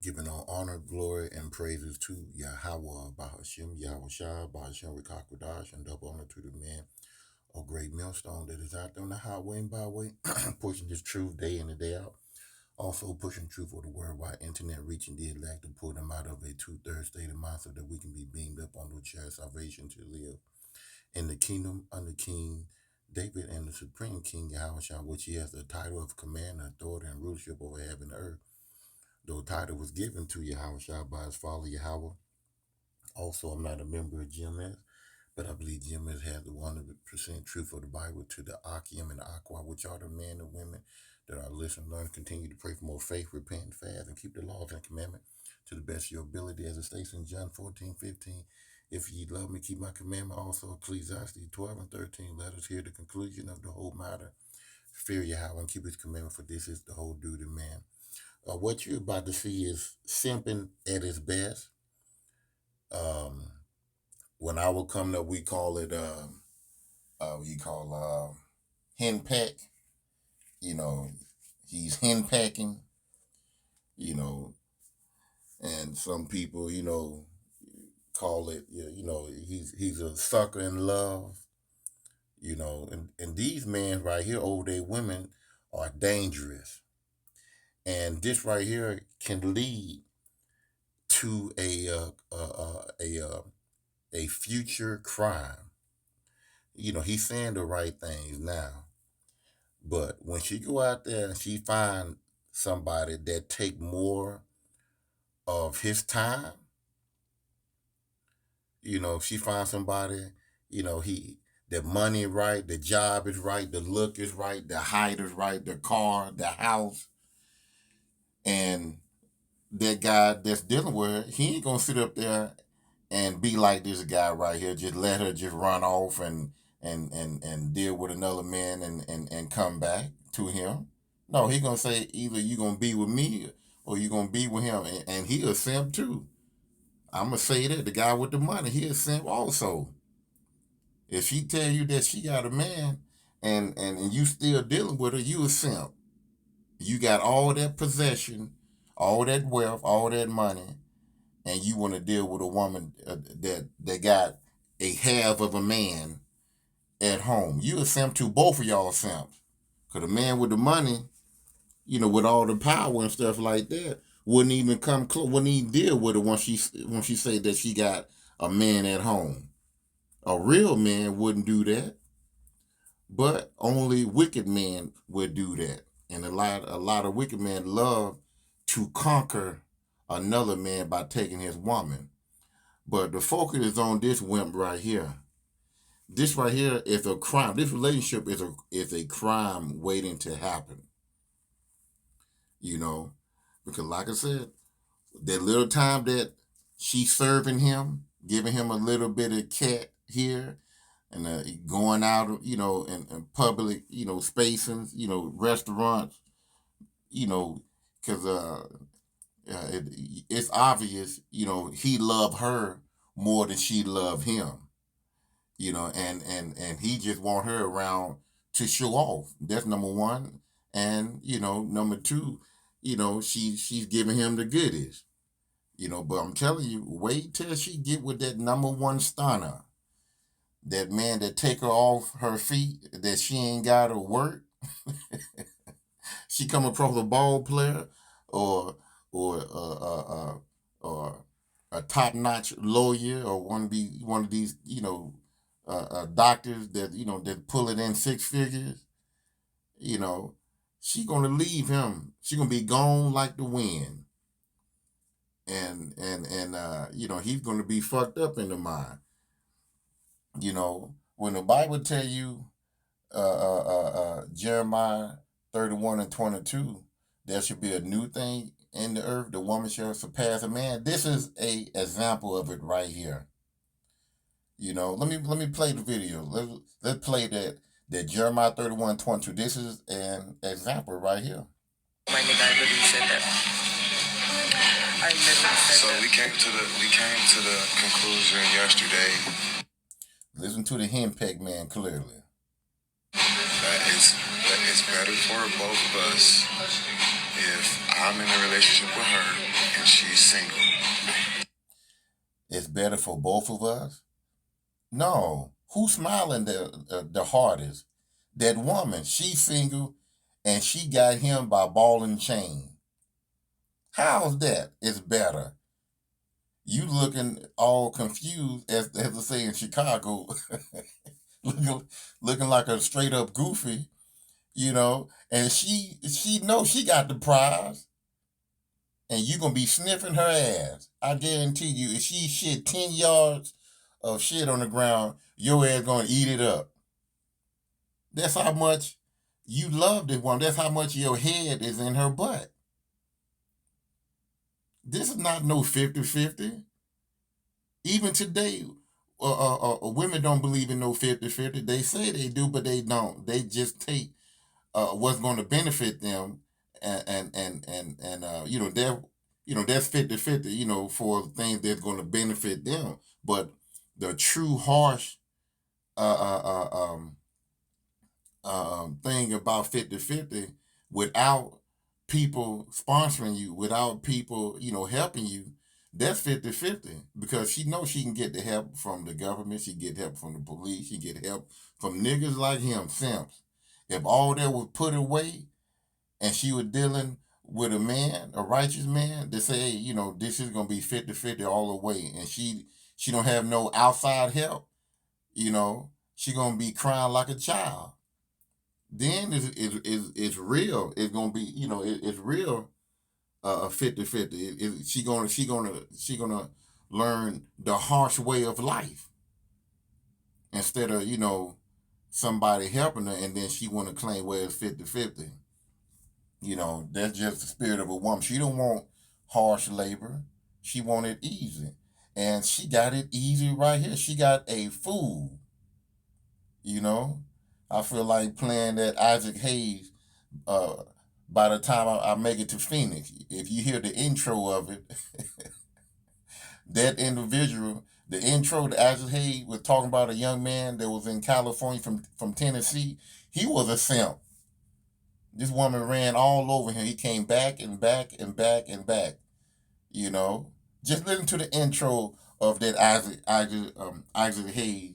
Giving all honor, glory, and praises to Yahweh, Bahashim, Yahweh Shah, Bahashim, Rikakwadash, and double honor to the man or great millstone that is out there on the highway and byway, pushing this truth day in and day out. Also pushing truth for the worldwide internet, reaching the elect to pull them out of a two-thirds state of mind so that we can be beamed up on the chair of salvation to live in the kingdom under King David and the Supreme King Yahweh Shah, which he has the title of command, authority, and rulership over heaven and earth. The title was given to Yahweh Shah by his father Yahweh. Also, I'm not a member of GMS, but I believe GMS has the 100% truth of the Bible to the Akim and the Aqua, which are the men and women that are listening, learn, continue to pray for more faith, repent, fast, and keep the laws and commandments to the best of your ability, as it states in John 14:15. If ye love me, keep my commandment. Also, Ecclesiastes 12 and 13. Let us hear the conclusion of the whole matter. Fear Yahweh and keep his commandment, for this is the whole duty of man. What you're about to see is simping at its best. When I will come up, we call it hen peck. You know, he's hen pecking. You know, and some people, call it. He's a sucker in love. And these men right here over their women are dangerous, and this right here can lead to a future crime. He's saying the right things now, but when she go out there and she find somebody that take more of his time, she finds somebody, the money right, the job is right, the look is right, the height is right, the car, the house, and that guy that's dealing with her, he ain't gonna sit up there and be like this guy right here. Just let her just run off and deal with another man and come back to him. No, he gonna say either you gonna be with me or you gonna be with him, and he a simp too. I'm gonna say that the guy with the money, he a simp also. If she tell you that she got a man and you still dealing with her, you a simp. You got all that possession, all that wealth, all that money, and you want to deal with a woman that got a half of a man at home. You a simp too. Both of y'all are simps. Because the man with the money, with all the power and stuff like that, wouldn't even come close, wouldn't even deal with her when she said that she got a man at home. A real man wouldn't do that, but only wicked men would do that. And a lot of wicked men love to conquer another man by taking his woman. But the focus is on this wimp right here. This right here is a crime. This relationship is a crime waiting to happen. Because like I said, that little time that she's serving him, giving him a little bit of cat here, and going out, in public, spaces, restaurants, because it's obvious, he loved her more than she loved him, and he just want her around to show off. That's number one. And, number two, she's giving him the goodies, but I'm telling you, wait till she get with that number one stunner. That man that take her off her feet, that she ain't got to work. She come across a ball player or or a top notch lawyer or one of these doctors that pull it in six figures. You know, she gonna leave him. She gonna be gone like the wind, and he's gonna be fucked up in the mind. When the Bible tell you Jeremiah 31 and 22, there should be a new thing in the earth. The woman shall surpass a man. This is a example of it right here. Let me play the video. Let's play that Jeremiah 31:22. This is an example right here. My nigga, I literally said that. I literally said so that. We came to the conclusion yesterday. Listen to the henpeck man clearly. That it's better for both of us if I'm in a relationship with her and she's single. It's better for both of us. No, who's smiling the hardest? That woman. She's single, and she got him by ball and chain. How's that? It's better. You looking all confused, as they say in Chicago, looking like a straight up goofy, and she knows she got the prize, and you gonna be sniffing her ass. I guarantee you, if she shit 10 yards of shit on the ground, your ass gonna eat it up. That's how much you love this woman. That's how much your head is in her butt. This is not no 50-50. Even today, women don't believe in no 50-50. They say they do, but they don't. They just take what's going to benefit them, and that's 50-50. For things that's going to benefit them. But the true harsh thing about 50-50, without people sponsoring you, without people helping you, that's 50-50, because she knows she can get the help from the government, she get help from the police, she get help from niggas like him, simps. If all that was put away and she was dealing with a man, a righteous man, they say, hey, this is gonna be 50-50 all the way, and she don't have no outside help, she gonna be crying like a child. Then it's real. It's gonna be, it's real. 50-50. She gonna learn the harsh way of life, instead of somebody helping her, and then she want to claim where it's 50-50. That's just the spirit of a woman. She don't want harsh labor. She want it easy, and she got it easy right here. She got a fool. I feel like playing that Isaac Hayes. By the time I make it to Phoenix, if you hear the intro of it, that individual, the intro that Isaac Hayes was talking about, a young man that was in California from Tennessee, he was a simp. This woman ran all over him. He came back and back and back and back. Just listen to the intro of that Isaac Hayes,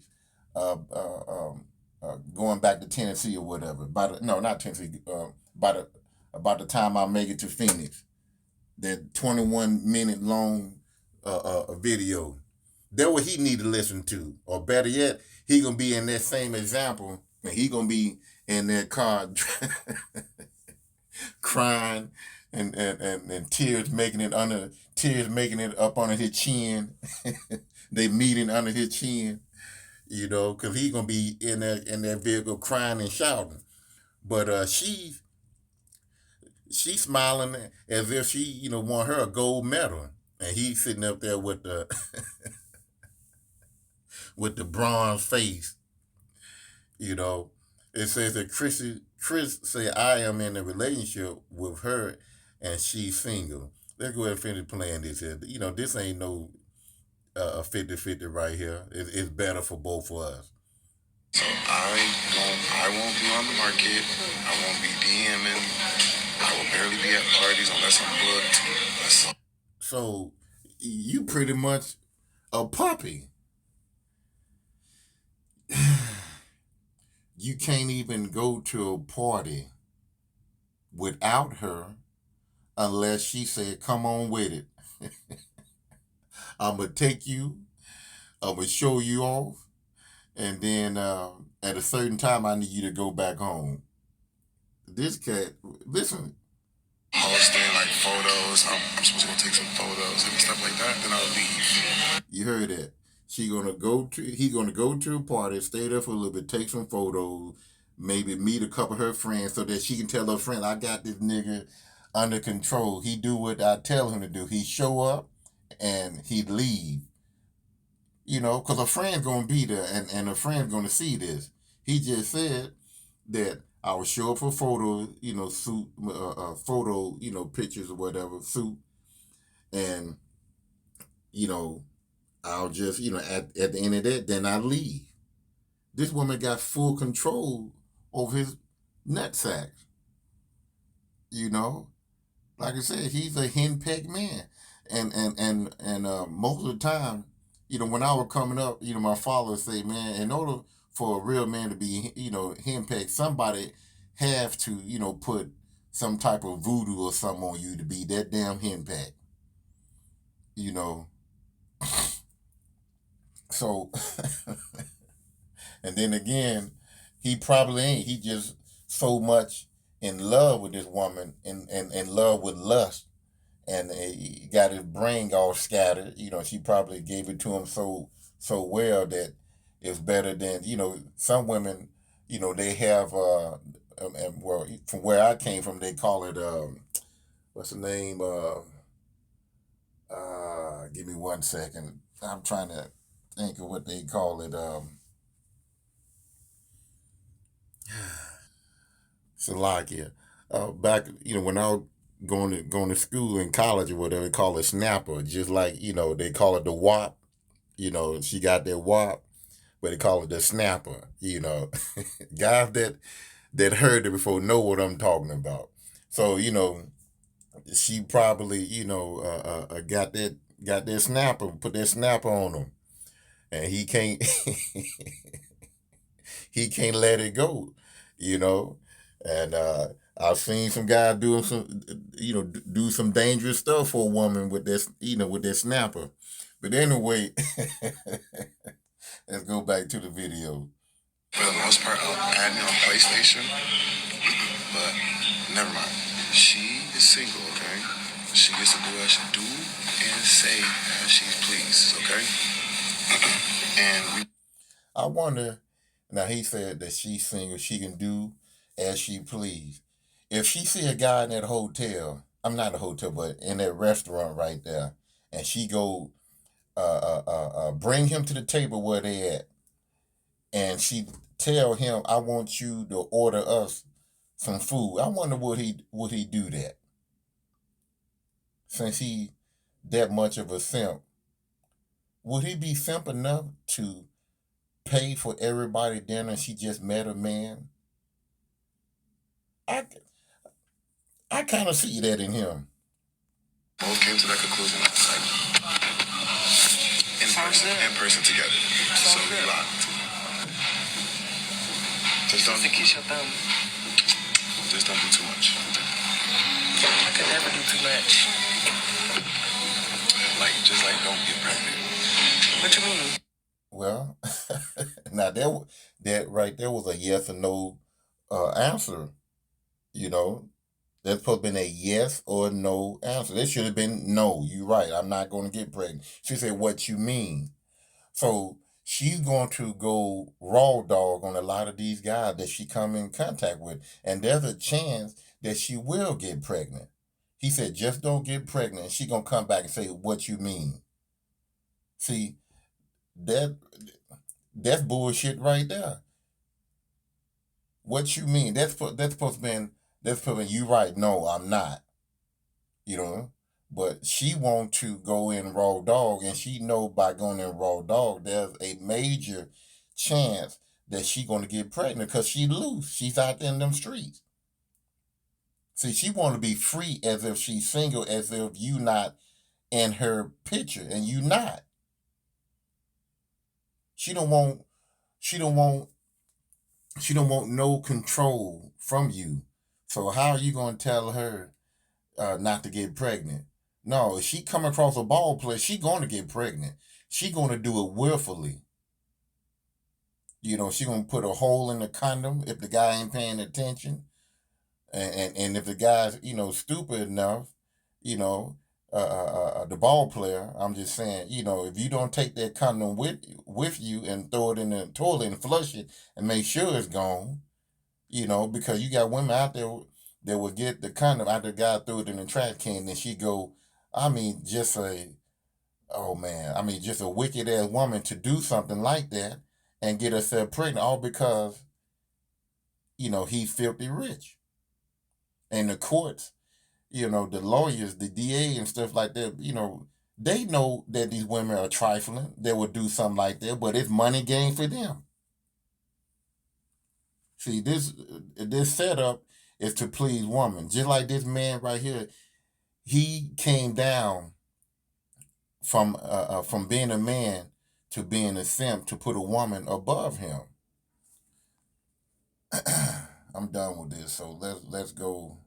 going back to Tennessee or whatever. Not Tennessee. About the time I make it to Phoenix, that 21-minute long video. That's what he need to listen to. Or better yet, he gonna be in that same example, and he gonna be in that car crying and tears making it up under his chin. They meeting under his chin, because he gonna be in that vehicle crying and shouting. But she's smiling as if she, won her a gold medal, and he's sitting up there with the with the bronze face. It says that Chris said, I am in a relationship with her, and she's single. Let's go ahead and finish playing this here. This ain't no 50-50 right here. It's better for both of us. So I won't be on the market. I won't be DMing. I will barely be at parties unless I'm booked. So you pretty much a puppy. You can't even go to a party without her unless she said, come on with it. I'm going to take you. I'm going to show you off. And then at a certain time, I need you to go back home. This cat, listen. Posting like photos. I'm supposed to go take some photos and stuff like that. Then I'll leave. You heard that. He's gonna go to a party, stay there for a little bit, take some photos, maybe meet a couple of her friends so that she can tell her friend, I got this nigga under control. He do what I tell him to do. He show up and he leave. Because a friend's gonna be there, and a friend's gonna see this. He just said that I will show up for photos, suit, photo, pictures or whatever, suit, and I'll just, at the end of that, then I leave. This woman got full control over his nutsack. Like I said, he's a henpecked man. and most of the time, when I was coming up, my father would say, man, in order for a real man to be, henpecked, somebody have to, put some type of voodoo or something on you to be that damn henpecked, you know. So, and then again, he probably ain't. He just so much in love with this woman and in love with lust, and he got his brain all scattered. She probably gave it to him so well that it's better than some women. They have and well, from where I came from, they call it what's the name? Give me 1 second. I'm trying to think of what they call it. Salakia. Back, when I was going to school in college or whatever, they call it snapper. Just like they call it the wop. She got that wop, but they call it the snapper. Guys that heard it before know what I'm talking about. So she probably got that snapper, put that snapper on him, and he can't he can't let it go, you know. And I've seen some guys doing some, do some dangerous stuff for a woman with this, with their snapper. But anyway, let's go back to the video. For the most part, I'm adding on PlayStation, but never mind. She is single, okay? She gets to do as she do and say as she pleases, okay? I wonder. Now he said that she's single. She can do as she please. If she see a guy in that hotel, I'm not in a hotel, but in that restaurant right there, and she go bring him to the table where they at, and she tell him, "I want you to order us some food." I wonder would he do that, since he that much of a simp. Would he be simp enough to pay for everybody dinner? She just met a man. I I kind of see that in him. Both came to that conclusion, like in person together. So we locked. Just don't do too much. I could never do too much. Just don't get pregnant. What you mean? Well, now that right there was a yes or no answer. That's supposed to been a yes or no answer. That should have been no. You're right. I'm not going to get pregnant. She said, "What you mean?" So she's going to go raw dog on a lot of these guys that she come in contact with, and there's a chance that she will get pregnant. He said, "Just don't get pregnant." And she gonna come back and say, "What you mean?" See, that that's bullshit right there. What you mean? That's supposed to be you right. No, I'm not. You know, but she want to go in raw dog, and she know by going in raw dog, there's a major chance that she gonna get pregnant because she loose. She's out there in them streets. See, she want to be free as if she's single, as if you not in her picture and you not. She don't want. She don't want. She don't want no control from you. So how are you gonna tell her not to get pregnant? No, if she come across a ball player, she gonna get pregnant. She gonna do it willfully. She gonna put a hole in the condom if the guy ain't paying attention, and if the guy's stupid enough, you know, the ball player. I'm just saying, if you don't take that condom with you and throw it in the toilet and flush it and make sure it's gone, because you got women out there that will get the condom after the guy threw it in the trash can, and she go, I mean, just a, oh man, I mean, just a wicked ass woman to do something like that and get herself pregnant, all because, he's filthy rich. And the courts, the lawyers, the DA and stuff like that, they know that these women are trifling. They will do something like that, but it's money gain for them. See, this setup is to please women. Just like this man right here, he came down from being a man to being a simp to put a woman above him. I'm done with this. So let's go.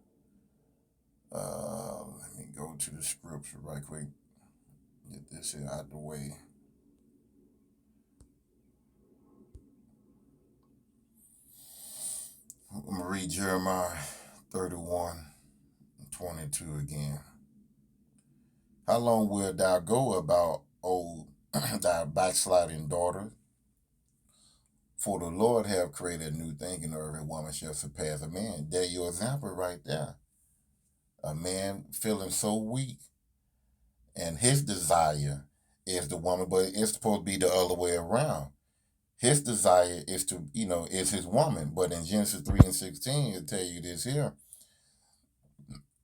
Let me go to the scripture right quick. Get this shit out the way. I'm gonna read Jeremiah 31:22 again. How long wilt thou go about, O thy backsliding daughter? For the Lord have created a new thing, and every woman shall surpass a man. There your example right there. A man feeling so weak, and his desire is the woman, but it's supposed to be the other way around. His desire is to, is his woman. But in Genesis 3:16, it tell you this here.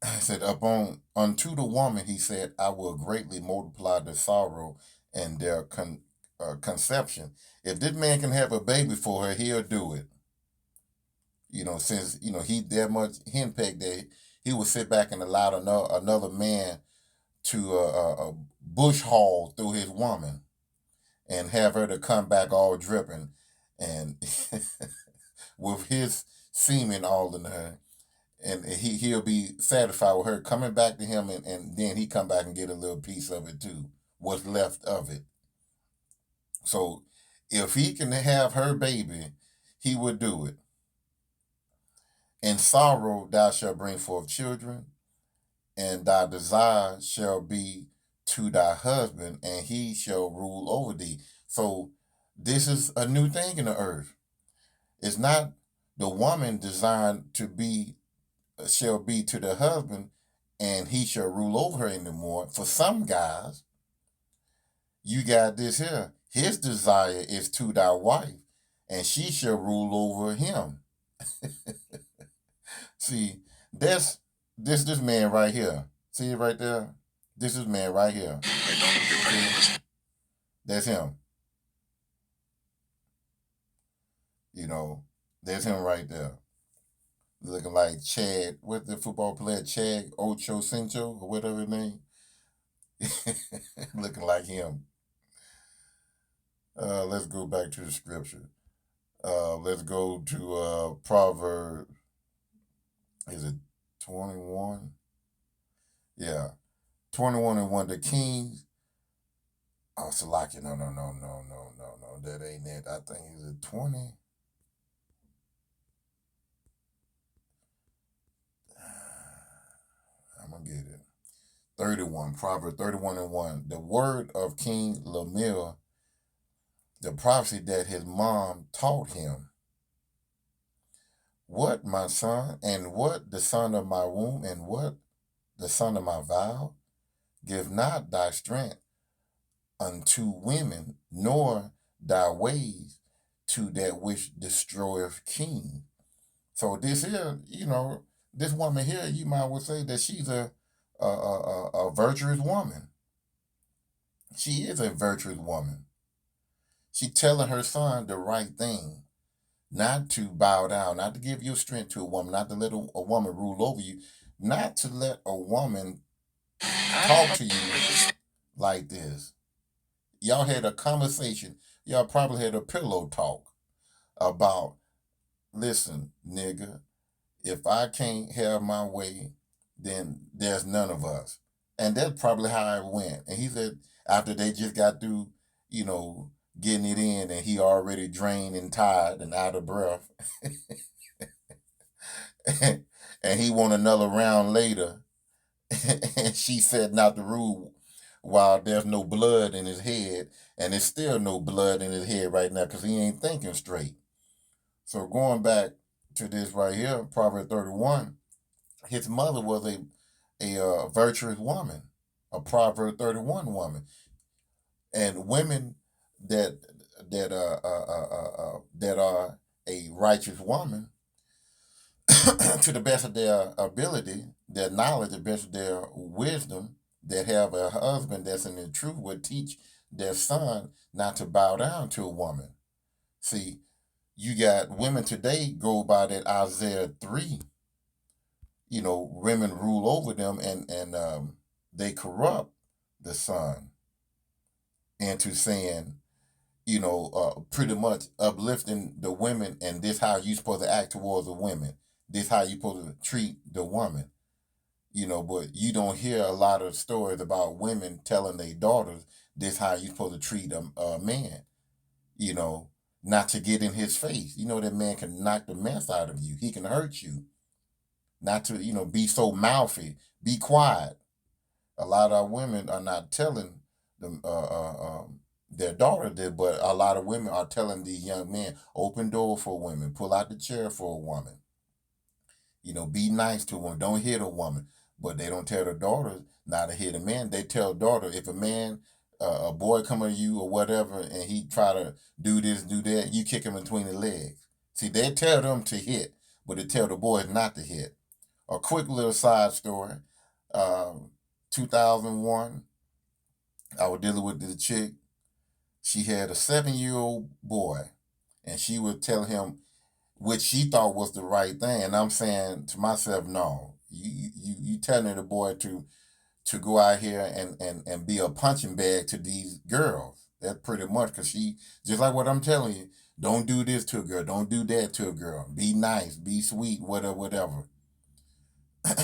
It said, upon unto the woman, he said, I will greatly multiply the sorrow and their conception. If this man can have a baby for her, he'll do it. Since he that much henpecked that he would sit back and allow another man to bush haul through his woman and have her to come back all dripping and with his semen all in her, and he'll be satisfied with her coming back to him, and then he come back and get a little piece of it too, what's left of it. So if he can have her baby, he would do it. In sorrow thou shalt bring forth children, and thy desire shall be to thy husband, and he shall rule over thee. So this is a new thing in the earth. It's not the woman designed to be shall be to the husband, and he shall rule over her anymore. For some guys, you got this here. His desire is to thy wife, and she shall rule over him. See, this man right here. See it right there? This is man right here. That's him. There's him right there. Looking like Chad, what's the football player? Chad Ocho Cinco, or whatever his name. Looking like him. Let's go back to the scripture. Let's go to Proverbs. Is it 21? Yeah. 21:1. The kings. Oh, Salaki. No. That ain't it. I think it's a 20. I'm going to get it. 31. Proverbs 31:1. The word of King Lemuel, the prophecy that his mom taught him. What, my son, and what the son of my womb, and what the son of my vow? Give not thy strength unto women, nor thy ways to that which destroyeth king. So this here, this woman here, you might well say that she's a virtuous woman. She is a virtuous woman. She telling her son the right thing. Not to bow down, not to give your strength to a woman, not to let a woman rule over you, not to let a woman talk to you like this. Y'all had a conversation. Y'all probably had a pillow talk about, listen, nigga, if I can't have my way, then there's none of us. And that's probably how it went. And he said, after they just got through, getting it in, and he already drained and tired and out of breath. And he want another round later. And she said not to rule while there's no blood in his head. And there's still no blood in his head right now because he ain't thinking straight. So going back to this right here, Proverbs 31, his mother was a virtuous woman, a Proverbs 31 woman. And women that are a righteous woman, to the best of their ability, their knowledge, the best of their wisdom, that have a husband that's in the truth, would teach their son not to bow down to a woman. See, you got women today go by that Isaiah 3. Women rule over them, and they corrupt the son. into saying, pretty much uplifting the women, and this how you supposed to act towards the women. This how you supposed to treat the woman. But you don't hear a lot of stories about women telling their daughters this how you supposed to treat a man. You know, not to get in his face. That man can knock the mess out of you. He can hurt you. Not to be so mouthy. Be quiet. A lot of women are not telling them their daughter did, but a lot of women are telling these young men, open door for women, pull out the chair for a woman. Be nice to a woman, don't hit a woman. But they don't tell their daughters not to hit a man. They tell daughter, if a man, a boy come at you or whatever, and he try to do this, do that, you kick him between the legs. See, they tell them to hit, but they tell the boys not to hit. A quick little side story. 2001, I was dealing with this chick. She had a 7-year-old boy, and she would tell him which she thought was the right thing. And I'm saying to myself, no, you telling the boy to go out here and be a punching bag to these girls. That's pretty much, because she, just like what I'm telling you, don't do this to a girl, don't do that to a girl. Be nice, be sweet, whatever.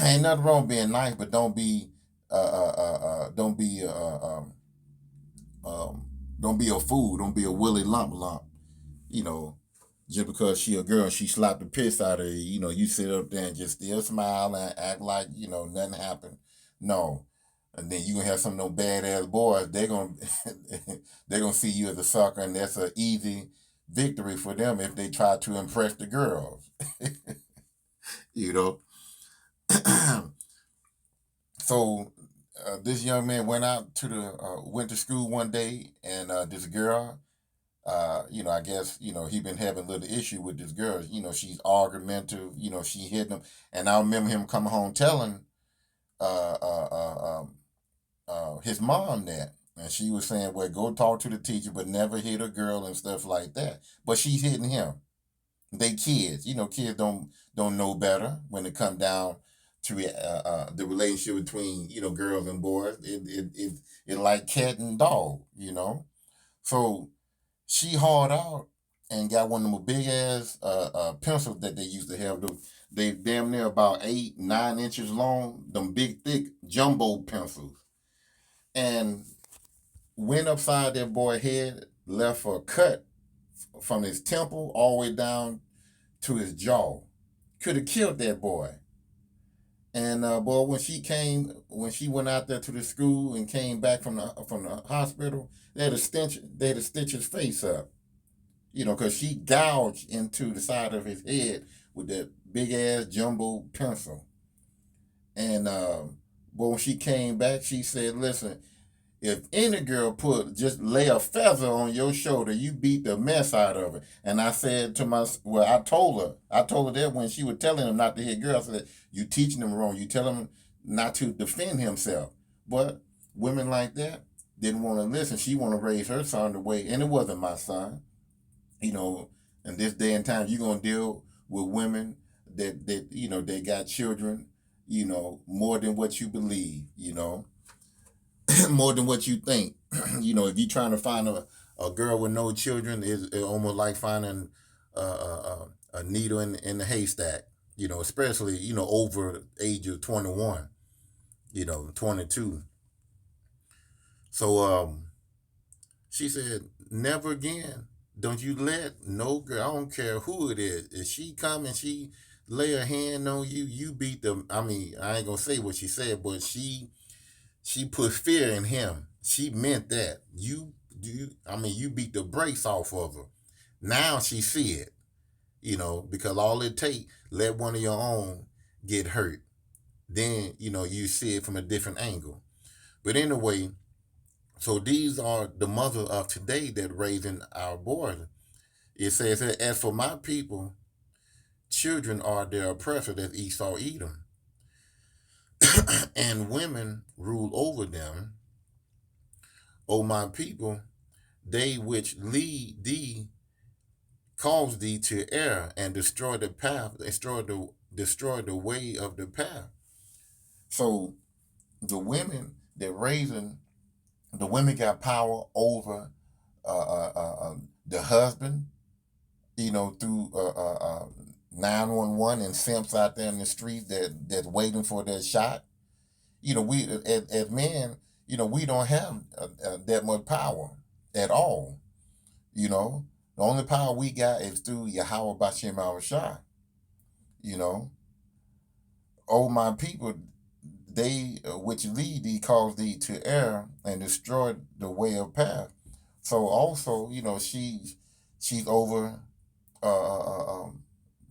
Ain't nothing wrong with being nice, but don't be don't be don't be a fool. Don't be a willy lump. You know, just because she a girl, she slapped the piss out of you. You sit up there and just still smile and act like nothing happened. No, and then you gonna have some of those badass boys. They're gonna they're gonna see you as a sucker, and that's an easy victory for them if they try to impress the girls. you know. So this young man went to school one day, and this girl, I guess he been having a little issue with this girl. She's argumentative. She hitting him, and I remember him coming home telling uh, uh, uh, his mom that, and she was saying, "Well, go talk to the teacher, but never hit a girl and stuff like that." But she's hitting him. They kids. Kids don't know better when it come down to the relationship between girls and boys. It like cat and dog. So she hauled out and got one of them big ass pencils that they used to have. They damn near about 8-9 inches long. Them big thick jumbo pencils, and went upside that boy head, left a cut from his temple all the way down to his jaw. Could have killed that boy. And boy, when she went out there to the school and came back from the hospital, they had to stitch his face up. Because she gouged into the side of his head with that big ass jumbo pencil. And boy, when she came back, she said, "Listen, if any girl just lay a feather on your shoulder, you beat the mess out of her." And I said I told her that when she was telling him not to hit girls, I said, "You teaching him wrong. You tell him not to defend himself." But women like that didn't want to listen. She want to raise her son the way, and it wasn't my son. In this day and time, you're gonna deal with women that they got children, more than what you believe, more than what you think. If you're trying to find a girl with no children, it's almost like finding a needle in the haystack. Especially over the age of 21, 22. So she said, "Never again. Don't you let no girl, I don't care who it is, if she come and she lay her hand on you, you beat them." I mean, I ain't gonna say what she said, but she put fear in him. She meant that. You beat the brakes off of her. Now she see it, because all it take, let one of your own get hurt. Then, you see it from a different angle. But anyway, so these are the mothers of today that raising our boys. It says, "As for my people, children are their oppressor," that's Esau Edom. "And women rule over them. O my people, they which lead thee cause thee to err and destroy the path, destroy the way of the path." So the women that raising The women got power over the husband, through 911 and simps out there in the street that's waiting for their shot. We as men, we don't have that much power at all. The only power we got is through Yahweh Bashem Shah. You know, oh my people, they which lead thee cause thee to err and destroy the way of path. So also, she's over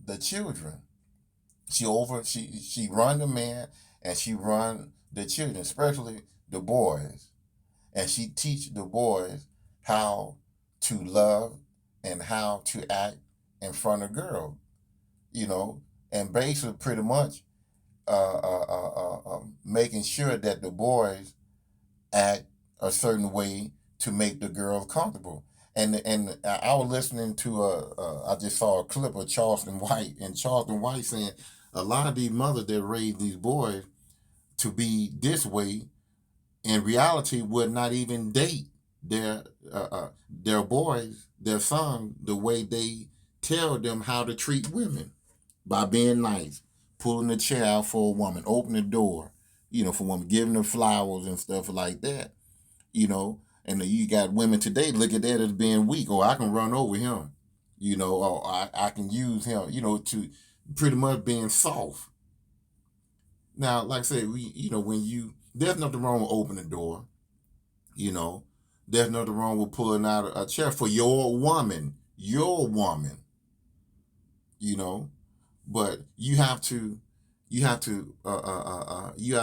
the children. She run the man and she run the children, especially the boys, and she teach the boys how to love and how to act in front of girls. You know, and basically pretty much making sure that the boys act a certain way to make the girls comfortable. And I was listening to I just saw a clip of Charleston White, and Charleston White saying a lot of these mothers that raise these boys to be this way in reality would not even date their their boys, their son, the way they tell them how to treat women by being nice, pulling the chair out for a woman, opening the door, for a woman, giving her flowers and stuff like that, And you got women today look at that as being weak, or I can run over him, or I can use him, to pretty much being soft. Now, like I said, there's nothing wrong with opening the door, you know, there's nothing wrong with pulling out a chair for your woman, you know, but you have to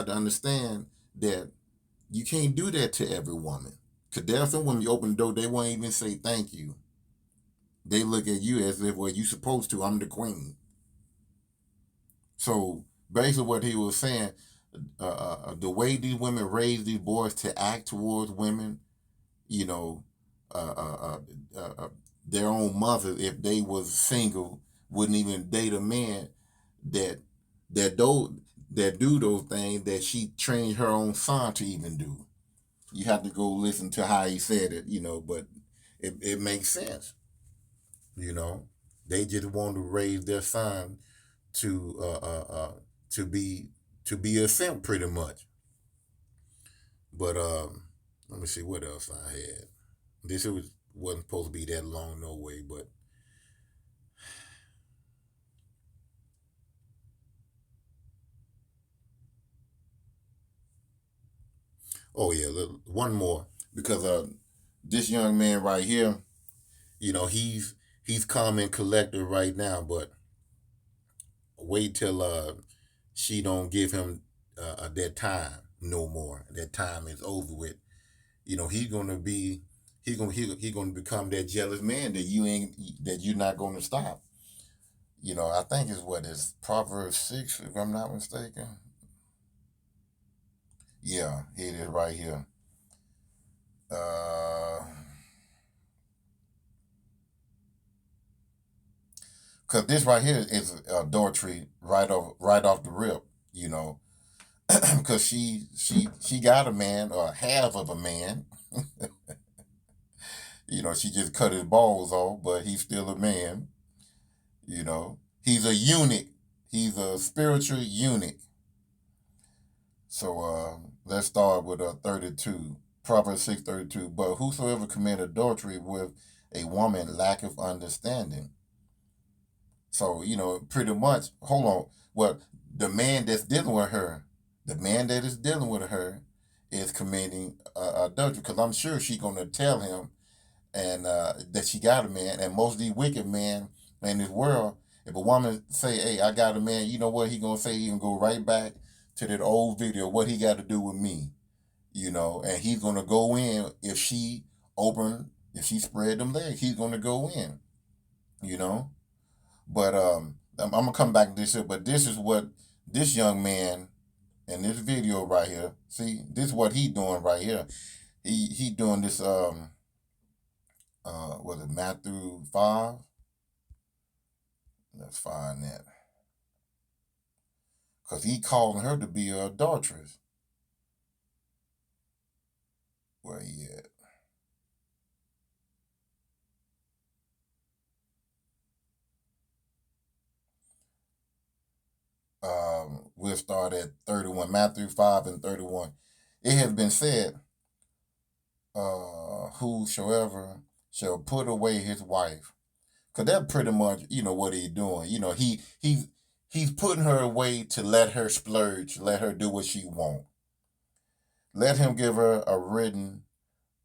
understand that you can't do that to every woman. Because there are some women, you open the door, they won't even say thank you. They look at you as if, well, you supposed to, I'm the queen. So basically what he was saying, the way these women raise these boys to act towards women, you know, their own mother, if they was single, wouldn't even date a man that do those things that she trained her own son to even do. You have to go listen to how he said it, but it makes sense. They just want to raise their son to to be a simp pretty much. But let me see what else I had. This wasn't supposed to be that long, no way, but oh yeah, one more, because this young man right here, he's calm and collected right now, but wait till she don't give him that time no more. That time is over with. He's gonna be he gonna become that jealous man that you're not gonna stop. I think it's Proverbs 6, if I'm not mistaken. Yeah, here it is right here. Cause this right here is adultery right off the rip, because she got a man, or half of a man. She just cut his balls off, but he's still a man. He's a eunuch. He's a spiritual eunuch. So let's start with 32. Proverbs 6:32. But whosoever commit adultery with a woman lacketh understanding. So, pretty much, hold on. Well, the man that's dealing with her, the man that is dealing with her is committing adultery, because I'm sure she's going to tell him and that she got a man. And most of these wicked men in this world, if a woman say, hey, I got a man, you know what he going to say? He going to go right back to that old video, what he got to do with me, and he's going to go in. If she spread them legs, he's going to go in, but I'm going to come back to this here, but this is what this young man in this video right here, see, this is what he doing right here. He doing this, was it Matthew 5? Let's find that. Because he calling her to be an adulteress. Well, Where he at? We'll start at 31. Matthew 5 and 31. It has been said, whosoever shall put away his wife. Because that's pretty much, what he's doing. He's putting her away to let her splurge, let her do what she wants. Let him give her a written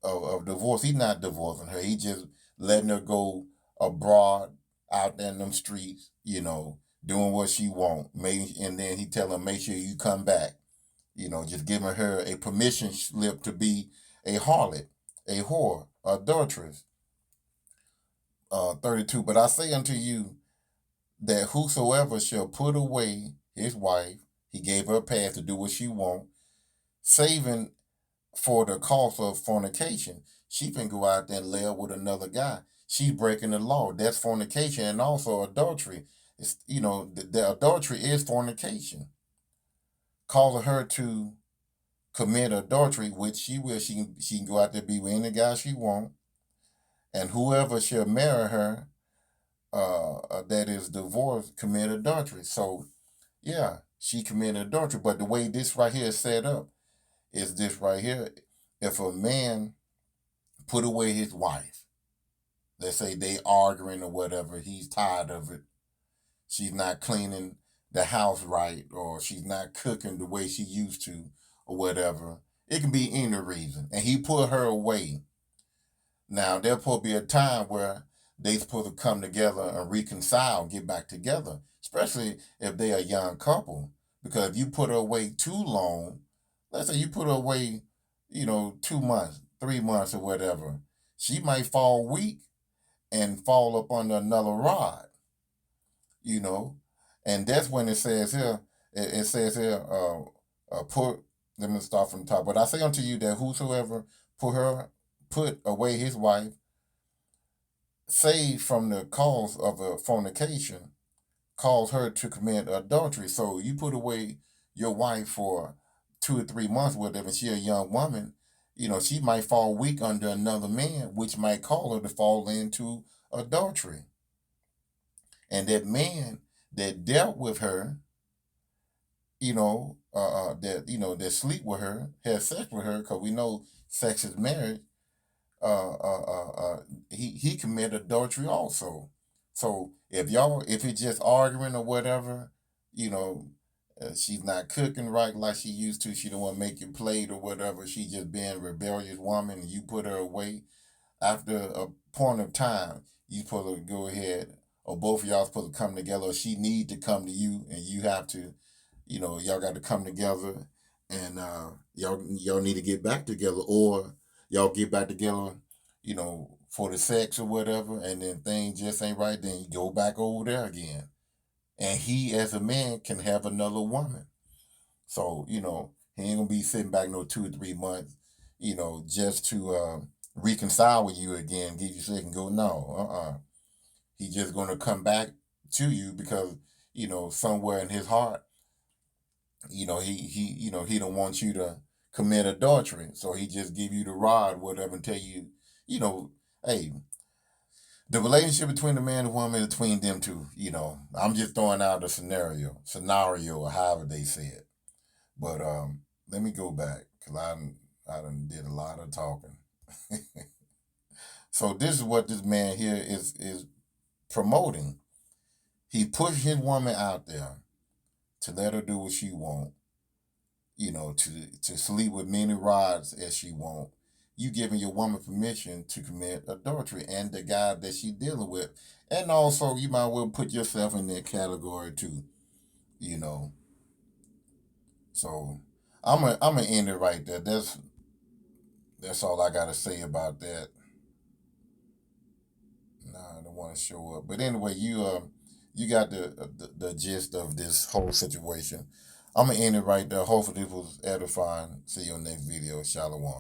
of divorce. He's not divorcing her. He just letting her go abroad out there in them streets, doing what she want. And then he tell her, make sure you come back. Just giving her a permission slip to be a harlot, a whore, adulteress. 32. But I say unto you that whosoever shall put away his wife, he gave her a pass to do what she want, saving for the cost of fornication. She can go out there and lay up with another guy. She's breaking the law. That's fornication and also adultery. It's, the adultery is fornication. Causing her to commit adultery, which she will. She can go out there and be with any guy she wants. And whoever shall marry her, that is divorced, commit adultery. So, yeah, she committed adultery. But the way this right here is set up is this right here. If a man put away his wife, let's say they arguing or whatever, he's tired of it. She's not cleaning the house right, or she's not cooking the way she used to, or whatever. It can be any reason. And he put her away. Now, there'll probably be a time where they supposed to come together and reconcile, get back together, especially if they're a young couple. Because if you put her away too long, let's say you put her away, 2 months, 3 months or whatever, she might fall weak and fall up under another rod, and that's when it says here, let me start from the top. But I say unto you that whosoever put away his wife, saved from the cause of a fornication, cause her to commit adultery. So you put away your wife for 2 or 3 months, whatever, she a young woman, she might fall weak under another man, which might cause her to fall into adultery. And that man that dealt with her, that sleep with her, had sex with her, because we know sex is marriage, he committed adultery also. So if it's just arguing or whatever, she's not cooking right like she used to. She don't want to make your plate or whatever. She just being a rebellious woman, and you put her away. After a point of time, you supposed to go ahead, or both of y'all supposed to come together, or she need to come to you, and you have to, y'all got to come together, and y'all need to get back together, or y'all get back together, for the sex or whatever, and then things just ain't right, then you go back over there again. And he, as a man, can have another woman. So, he ain't gonna be sitting back no 2 or 3 months, just to reconcile with you again, give you second go. No, He just gonna come back to you because, somewhere in his heart, he don't want you to commit adultery. So he just give you the rod, whatever, and tell you, hey, the relationship between the man and woman is between them two. I'm just throwing out a scenario, or however they say it. But let me go back, because I done did a lot of talking. So this is what this man here is promoting. He pushed his woman out there to let her do what she want, to sleep with many rods as she want. You giving your woman permission to commit adultery, and the guy that she dealing with. And also, you might well put yourself in that category too, So I'm gonna end it right there. That's all I gotta say about that. Nah, I don't want to show up. But anyway, you got the gist of this whole situation. I'm gonna end it right there. Hopefully, this was edifying. See you on the next video. Shalom.